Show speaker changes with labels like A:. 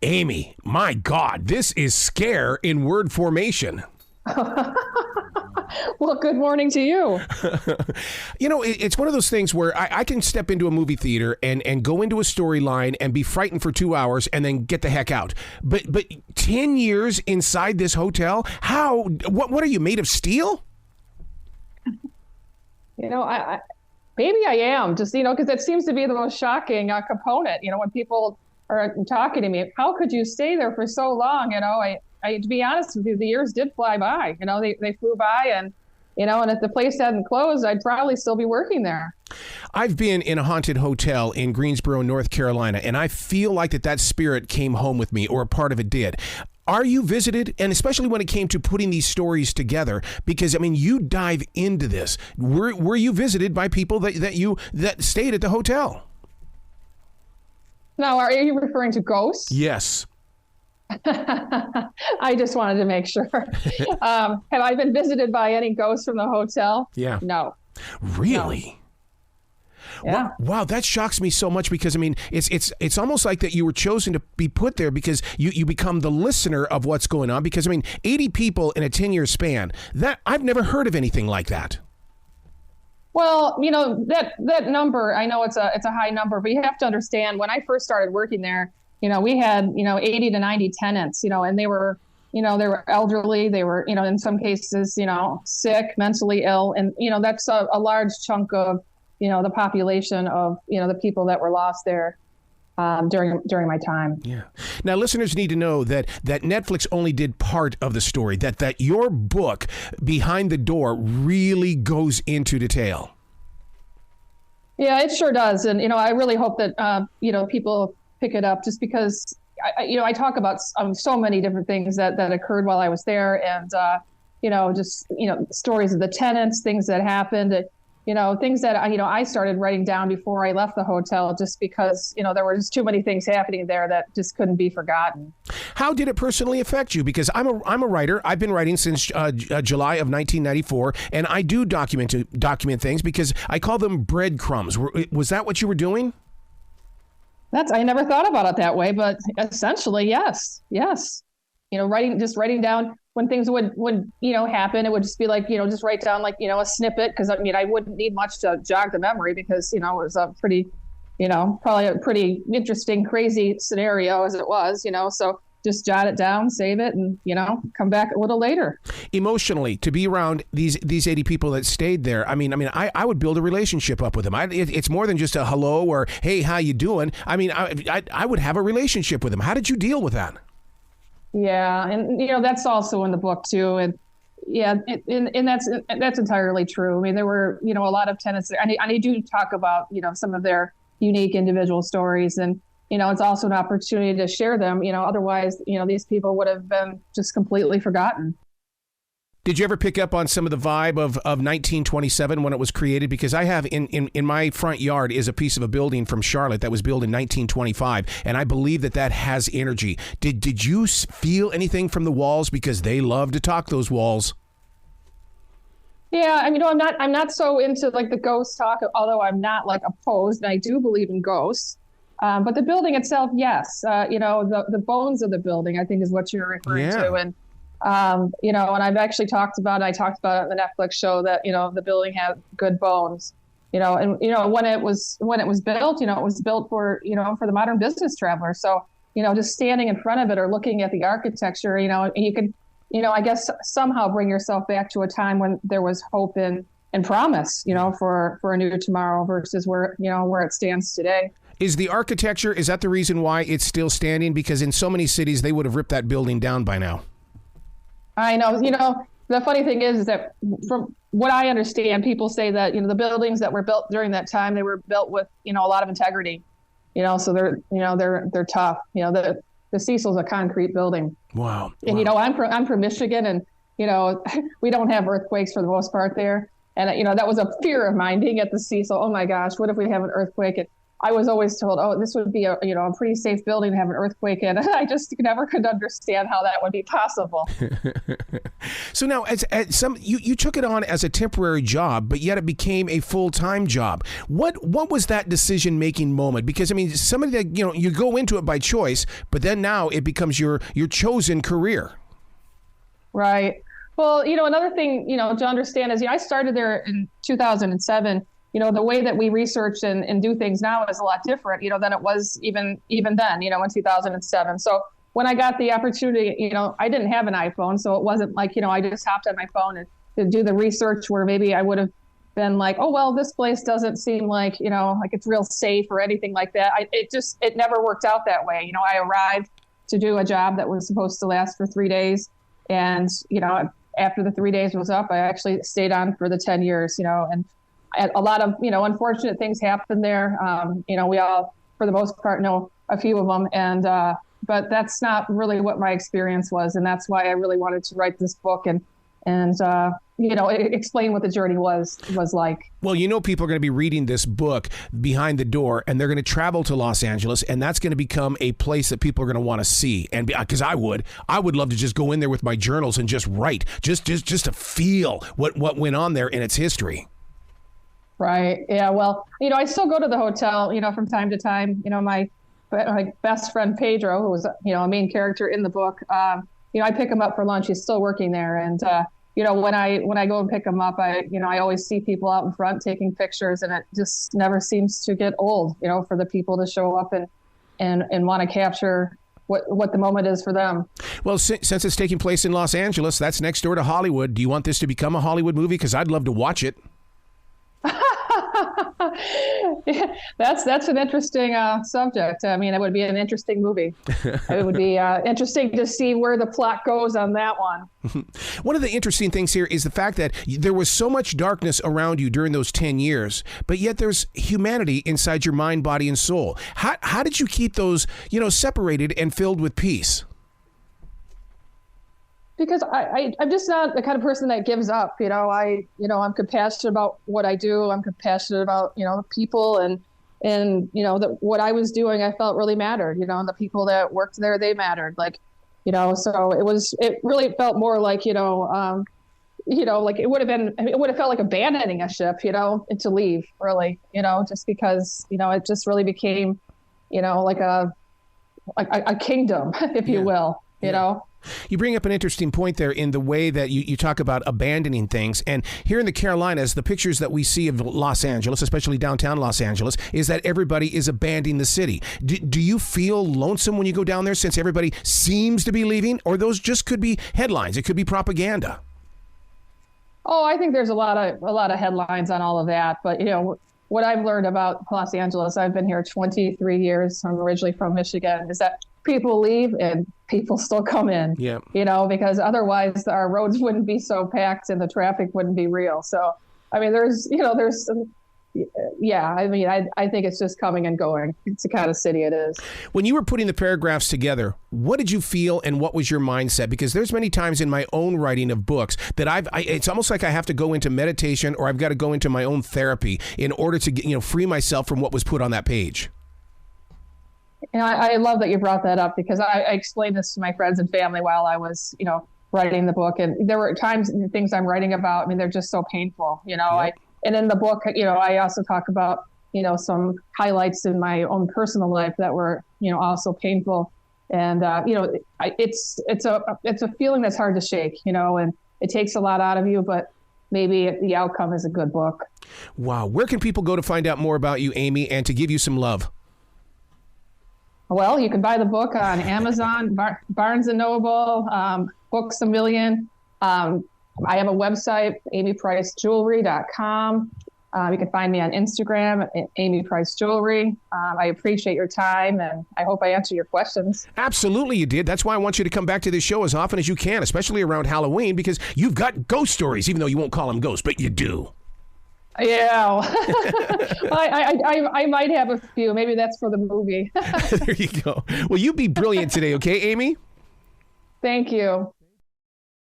A: Amy, my God, this is scare in word formation.
B: Well, good morning to you.
A: It's one of those things where I can step into a movie theater and go into a storyline and be frightened for 2 hours and then get the heck out. But 10 years inside this hotel, how? What are you, made of steel?
B: Maybe I am, just, because it seems to be the most shocking component, when people are talking to me. How could you stay there for so long? To be honest with you, the years did fly by. They flew by, and if the place hadn't closed, I'd probably still be working there.
A: I've been in a haunted hotel in Greensboro, North Carolina, and I feel like that spirit came home with me, or a part of it did. Are you visited? And especially when it came to putting these stories together, because you dive into this. Were you visited by people that stayed at the hotel?
B: Now, are you referring to ghosts?
A: Yes.
B: I just wanted to make sure. Have I been visited by any ghosts from the hotel?
A: Yeah.
B: No.
A: Really?
B: No. Yeah.
A: Wow, that shocks me so much, because it's almost like that you were chosen to be put there because you become the listener of what's going on, because 80 people in a 10-year span, that I've never heard of anything like that.
B: Well, that number, I know it's a high number, but you have to understand, when I first started working there, we had 80 to 90 tenants, and they were elderly, they were in some cases sick, mentally ill, and that's a large chunk of the population of the people that were lost there during my time.
A: Yeah. Now, listeners need to know that Netflix only did part of the story, that your book, Behind the Door, really goes into detail.
B: Yeah, it sure does. And, I really hope that, people pick it up, just because, I talk about so many different things that occurred while I was there, and, stories of the tenants, things that happened, things that, I started writing down before I left the hotel, just because, there were just too many things happening there that just couldn't be forgotten.
A: How did it personally affect you? Because I'm a writer. I've been writing since July of 1994, and I do document things because I call them breadcrumbs. Was that what you were doing?
B: I never thought about it that way, but essentially, yes. Writing down when things would happen. It would just be like, just write down a snippet, because I wouldn't need much to jog the memory, because, it was a pretty, probably a pretty interesting, crazy scenario as it was, so just jot it down, save it, and, come back a little later.
A: Emotionally, to be around these 80 people that stayed there, I would build a relationship up with them. It's more than just a hello or, hey, how you doing? I would have a relationship with them. How did you deal with that?
B: Yeah, and that's also in the book too, and yeah, and that's entirely true. There were a lot of tenants there, and I do talk about some of their unique individual stories, and it's also an opportunity to share them. Otherwise, these people would have been just completely forgotten.
A: Did you ever pick up on some of the vibe of 1927 when it was created? Because I have in my front yard is a piece of a building from Charlotte that was built in 1925, and I believe that has energy. Did you feel anything from the walls? Because they love to talk, those walls.
B: Yeah, I'm not so into the ghost talk, although I'm not opposed, and I do believe in ghosts. But the building itself, yes, the bones of the building, I think, is what you're referring to, and. And I've actually talked about it on the Netflix show that, the building had good bones, and, when it was built, it was built for the modern business traveler. So, just standing in front of it or looking at the architecture, you could, I guess somehow bring yourself back to a time when there was hope and promise, for a new tomorrow versus where it stands today.
A: Is the architecture, is that the reason why it's still standing? Because in so many cities, they would have ripped that building down by now.
B: I know. The funny thing is that from what I understand, people say that, the buildings that were built during that time, they were built with, a lot of integrity, so they're tough. The Cecil's a concrete building.
A: Wow.
B: And, I'm from Michigan, and, we don't have earthquakes for the most part there. And, that was a fear of mine being at the Cecil. Oh my gosh, what if we have an earthquake? And, I was always told, oh, this would be a pretty safe building to have an earthquake in. I just never could understand how that would be possible.
A: So now, you took it on as a temporary job, but yet it became a full-time job. What was that decision-making moment? Because I mean, somebody that you go into it by choice, but then now it becomes your chosen career.
B: Right. Well, another thing, to understand is I started there in 2007. The way that we research and do things now is a lot different, than it was even then, in 2007. So when I got the opportunity, I didn't have an iPhone. So it wasn't like, I just hopped on my phone and to do the research where maybe I would have been like, oh, well, this place doesn't seem like, like it's real safe or anything like that. It never worked out that way. I arrived to do a job that was supposed to last for 3 days. And, after the 3 days was up, I actually stayed on for the 10 years, and a lot of, unfortunate things happened there. We all, for the most part, know a few of them. And, but that's not really what my experience was. And that's why I really wanted to write this book and explain what the journey was like.
A: Well, people are going to be reading this book Behind the Door, and they're going to travel to Los Angeles, and that's going to become a place that people are going to want to see. And because I would love to just go in there with my journals and just write, just to feel what went on there in its history.
B: Right. Yeah. Well, I still go to the hotel, from time to time. My best friend Pedro, who was, a main character in the book, I pick him up for lunch. He's still working there. And, when I go and pick him up, I always see people out in front taking pictures, and it just never seems to get old, for the people to show up and want to capture what the moment is for them. Well,
A: since it's taking place in Los Angeles, that's next door to Hollywood. Do you want this to become a Hollywood movie? Because I'd love to watch it.
B: Yeah, that's an interesting subject. I mean, it would be an interesting movie. It would be interesting to see where the plot goes on that one.
A: One of the interesting things here is the fact that there was so much darkness around you during those 10 years, but yet there's humanity inside your mind, body, and soul. How did you keep those, separated and filled with peace?
B: Because I'm just not the kind of person that gives up. I'm compassionate about what I do. I'm compassionate about, people and what I was doing, I felt really mattered, and the people that worked there, they mattered. So it really felt more like, like it would have felt like abandoning a ship, and to leave really, just because, it just really became, like a kingdom, if you will, you know.
A: You bring up an interesting point there in the way that you talk about abandoning things. And here in the Carolinas, the pictures that we see of Los Angeles, especially downtown Los Angeles, is that everybody is abandoning the city. Do you feel lonesome when you go down there since everybody seems to be leaving? Or those just could be headlines? It could be propaganda.
B: Oh, I think there's a lot of headlines on all of that. But, what I've learned about Los Angeles, I've been here 23 years. I'm originally from Michigan, is that people leave and people still come in, because otherwise our roads wouldn't be so packed and the traffic wouldn't be real. So, I mean, I think it's just coming and going. It's the kind of city it is.
A: When you were putting the paragraphs together, what did you feel and what was your mindset? Because there's many times in my own writing of books that it's almost like I have to go into meditation or I've got to go into my own therapy in order to free myself from what was put on that page.
B: And I love that you brought that up, because I explained this to my friends and family while I was, writing the book. And there were times and things I'm writing about, I mean, they're just so painful, Yeah. And in the book, I also talk about, some highlights in my own personal life that were, also painful. And, it's a feeling that's hard to shake, and it takes a lot out of you, but maybe the outcome is a good book.
A: Wow. Where can people go to find out more about you, Amy, and to give you some love?
B: Well, you can buy the book on Amazon, Barnes & Noble, Books A Million. I have a website, amypricejewelry.com. You can find me on Instagram at Amy Price Jewelry. I appreciate your time, and I hope I answered your questions.
A: Absolutely, you did. That's why I want you to come back to this show as often as you can, especially around Halloween, because you've got ghost stories, even though you won't call them ghosts, but you do.
B: Yeah, I might have a few. Maybe that's for the movie.
A: There you go. Well, you be brilliant today, okay, Amy?
B: Thank you.